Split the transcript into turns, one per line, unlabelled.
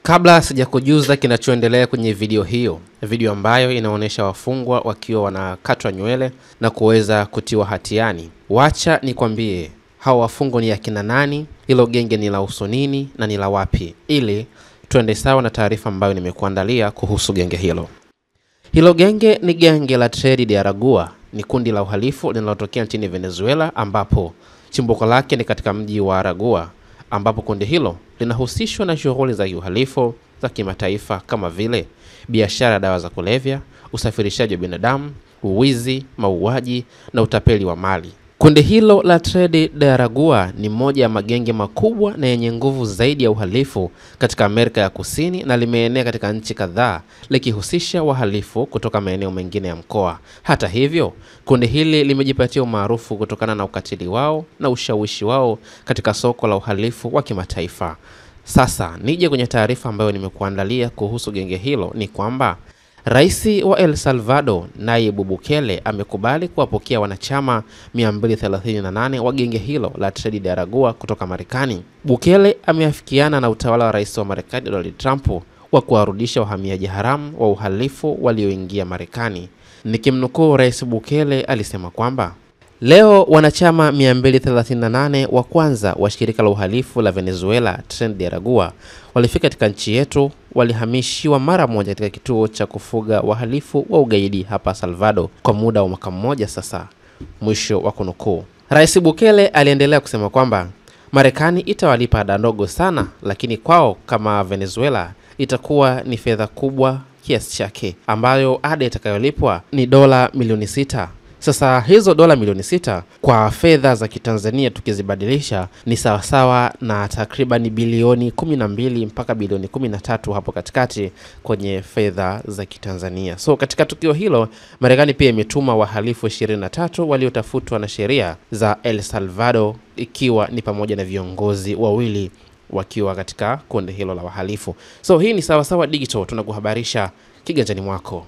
Kabla sijakujuza kinachoendelea kwenye video ambayo inaonyesha wafungwa wakiwa wanakatwa nywele na kuweza kutiwa hatiani, wacha nikwambie hao wafungwa ni akina nani, hilo genge ni la usonini na ni la wapi, ili tuende sawa na taarifa ambayo nimekuandalia kuhusu genge hilo. Hilo genge ni genge la Tren de Aragua, ni kundi la uhalifu linalotokea nchini Venezuela, ambapo chimbuko lake ni katika mji wa Aragua, ambapo kundi hilo linahusishwa na shughuli za uhalifu za kimataifa kama vile biashara ya dawa za kulevya, usafirishaji wa binadamu, uwizi, mauaji na utapeli wa mali. Kundi hilo la Tren de Aragua ni moja ya magenge makubwa na yenye nguvu zaidi ya uhalifu katika Amerika ya Kusini, na limeenea katika nchi kadhaa likihusisha wahalifu kutoka maeneo mengine ya mkoa. Hata hivyo, kundi hili limejipatia umaarufu kutokana na ukatili wao na ushawishi wao katika soko la uhalifu wa kimataifa. Sasa nije kwenye taarifa ambayo nimekuandalia kuhusu genge hilo. Ni kwamba Rais wa El Salvador Nayib Bukele amekubali kuwapokea wanachama 238 wa genge hilo la Tren de Aragua kutoka Marekani. Bukele ameafikiana na utawala wa Rais wa Marekani Donald Trump wa kuwarudisha wahamiaji haramu wa uhalifu walioingia Marekani. Nikimnukuu, Rais Bukele alisema kwamba leo wanachama 238 wa kwanza wa shirika la uhalifu la Venezuela Tren de Aragua walifika katika nchi yetu, walihamishiwa mara moja katika kituo cha kufuga wahalifu wa ugaidi hapa Salvador kwa muda wa mwaka mmoja sasa. Mwisho wa kunukuu. Rais Bukele aliendelea kusema kwamba Marekani itawalipa ada ndogo sana, lakini kwao kama Venezuela itakuwa ni fedha kubwa kiasi chake, ambayo ada itakayolipwa ni dola milioni 6. Sasa hizo dola milioni 6 kwa fedha za kitanzania tukizibadilisha ni sawasawa na takriban bilioni 12 mpaka bilioni 13 hapo katikati kwenye fedha za kitanzania. So katika tukio hilo, Marekani pia imetuma wahalifu 23 waliotafutwa na sheria za El Salvador, ikiwa ni pamoja na viongozi wawili wakiwa katika kundi hilo la wahalifu. So hii ni Sawasawa Digital, tunakuhabarisha kiganjani mwako.